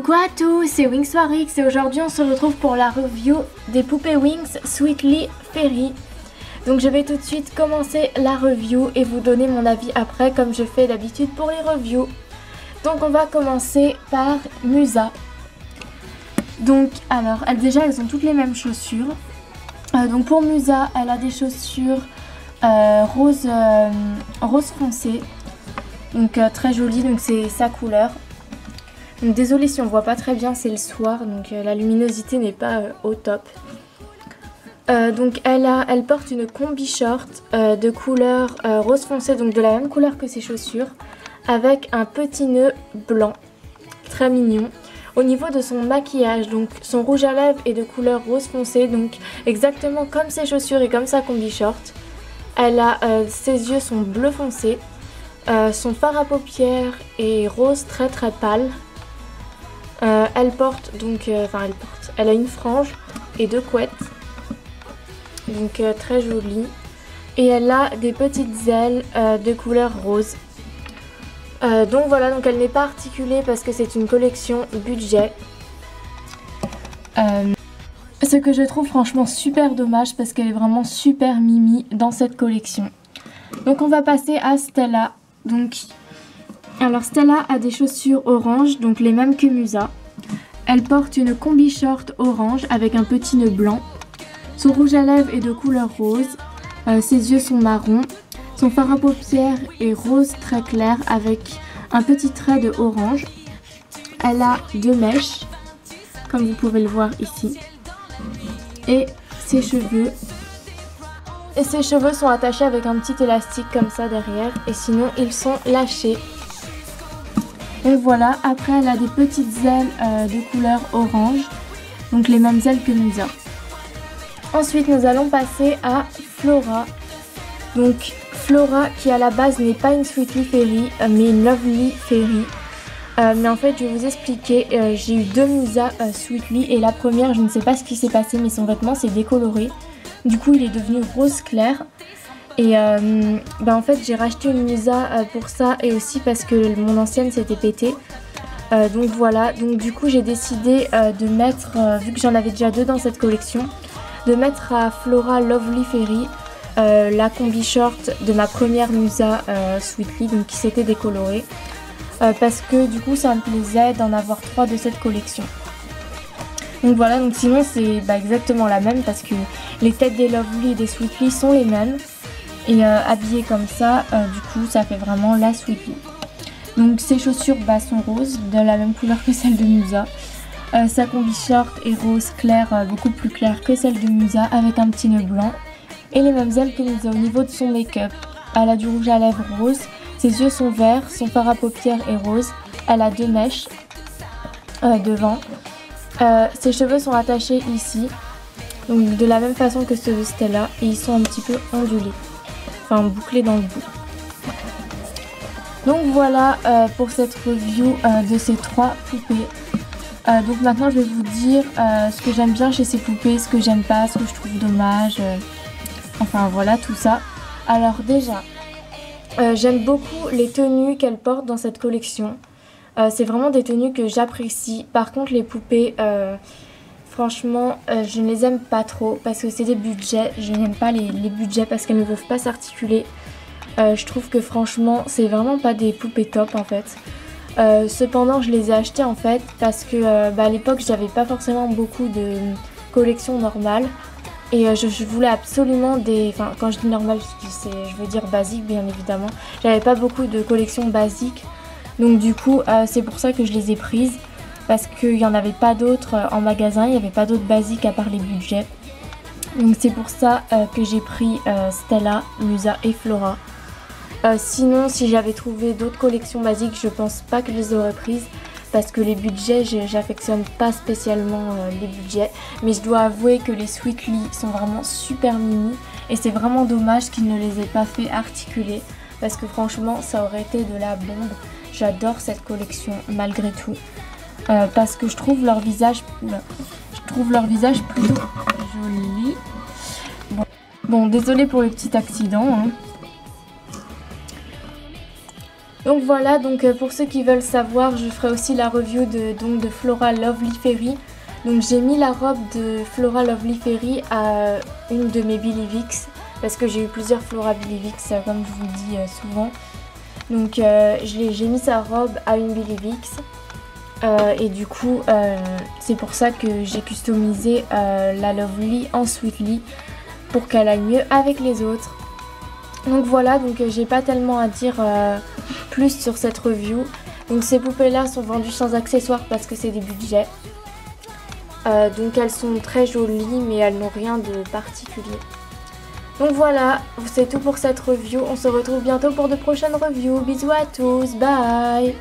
Coucou à tous, c'est Wings4X et aujourd'hui on se retrouve pour la review des poupées Wings Sweetly Fairy. Donc je vais tout de suite commencer la review et vous donner mon avis après comme je fais d'habitude pour les reviews. Donc on va commencer par Musa. Donc alors déjà elles ont toutes les mêmes chaussures. Donc pour Musa elle a des chaussures rose foncé. Donc très jolies, donc c'est sa couleur. Donc désolée si on voit pas très bien, c'est le soir, donc la luminosité n'est pas au top. Donc elle porte une combi short de couleur rose foncé, donc de la même couleur que ses chaussures, avec un petit nœud blanc, très mignon. Au niveau de son maquillage, donc son rouge à lèvres est de couleur rose foncé, donc exactement comme ses chaussures et comme sa combi short. Elle a, ses yeux sont bleu foncé, son fard à paupières est rose très pâle. Elle porte donc, elle a une frange et deux couettes, donc très jolie. Et elle a des petites ailes de couleur rose. Donc voilà, donc elle n'est pas articulée parce que c'est une collection budget. Ce que je trouve franchement super dommage parce qu'elle est vraiment super mimi dans cette collection. Donc on va passer à Stella. Alors Stella a des chaussures orange, donc les mêmes que Musa. Elle porte une combi short orange avec un petit nœud blanc. Son rouge à lèvres est de couleur rose. Ses yeux sont marrons. Son fard à paupières est rose très clair avec un petit trait de orange. Elle a deux mèches, comme vous pouvez le voir ici. Et ses cheveux sont attachés avec un petit élastique comme ça derrière. Et sinon ils sont lâchés. Donc voilà, après elle a des petites ailes de couleur orange, donc les mêmes ailes que Musa. Ensuite nous allons passer à Flora. Donc Flora qui à la base n'est pas une Sweetly Fairy mais une Lovely Fairy. Mais en fait je vais vous expliquer, j'ai eu deux Musa Sweetly et la première je ne sais pas ce qui s'est passé mais son vêtement s'est décoloré. Du coup il est devenu rose clair. Et en fait j'ai racheté une Musa pour ça et aussi parce que mon ancienne s'était pétée. Donc voilà, donc du coup j'ai décidé de mettre, vu que j'en avais déjà deux dans cette collection, de mettre à Flora Lovely Fairy la combi short de ma première Musa Sweetly, donc qui s'était décolorée. Parce que du coup ça me plaisait d'en avoir trois de cette collection. Donc voilà, donc sinon c'est exactement la même parce que les têtes des Lovely et des Sweetly sont les mêmes. Et habillée comme ça, du coup ça fait vraiment la Sweetly. Donc ses chaussures sont roses, de la même couleur que celle de Musa. Sa combi short est rose clair, beaucoup plus clair que celle de Musa, avec un petit nœud blanc. Et les mêmes ailes que Musa. Au niveau de son make-up, elle a du rouge à lèvres rose, ses yeux sont verts, son fard à paupières est rose. Elle a deux mèches devant. Ses cheveux sont attachés ici, donc de la même façon que ceux de Stella, et ils sont un petit peu ondulés. Enfin bouclé dans le bout. Donc voilà pour cette review de ces trois poupées. Donc maintenant je vais vous dire ce que j'aime bien chez ces poupées, ce que j'aime pas, ce que je trouve dommage. Enfin voilà tout ça. Alors déjà, j'aime beaucoup les tenues qu'elle porte dans cette collection. C'est vraiment des tenues que j'apprécie. Par contre les poupées... franchement, je ne les aime pas trop parce que c'est des budgets. Je n'aime pas les budgets parce qu'elles ne peuvent pas s'articuler. Je trouve que franchement, c'est vraiment pas des poupées top en fait. Cependant, je les ai achetées en fait parce que à l'époque, j'avais pas forcément beaucoup de collections normales. Et je voulais absolument des... Enfin, quand je dis normal, je veux dire basique bien évidemment. J'avais pas beaucoup de collections basiques. Donc du coup, c'est pour ça que je les ai prises. Parce qu'il n'y en avait pas d'autres en magasin, il n'y avait pas d'autres basiques à part les budgets. Donc c'est pour ça que j'ai pris Stella, Musa et Flora. Sinon si j'avais trouvé d'autres collections basiques, je pense pas que je les aurais prises. Parce que les budgets, j'affectionne pas spécialement les budgets. Mais je dois avouer que les Sweetly sont vraiment super mimi. Et c'est vraiment dommage qu'ils ne les aient pas fait articuler. Parce que franchement ça aurait été de la bombe. J'adore cette collection malgré tout. Parce que je trouve leur visage plutôt joli. Bon, désolé pour le petit accident. Donc voilà, donc pour ceux qui veulent savoir, je ferai aussi la review de Flora Lovely Fairy. Donc j'ai mis la robe de Flora Lovely Fairy à une de mes Billy Vicks, parce que j'ai eu plusieurs Flora Billy Vicks, comme je vous le dis souvent. Donc j'ai mis sa robe à une Billy Vicks. Et du coup c'est pour ça que j'ai customisé la Lovely en Sweetly pour qu'elle aille mieux avec les autres. Donc voilà, donc j'ai pas tellement à dire plus sur cette review. Donc ces poupées là sont vendues sans accessoires parce que c'est des budgets. Donc elles sont très jolies mais elles n'ont rien de particulier. Donc voilà, c'est tout pour cette review. On se retrouve bientôt pour de prochaines reviews. Bisous à tous, bye!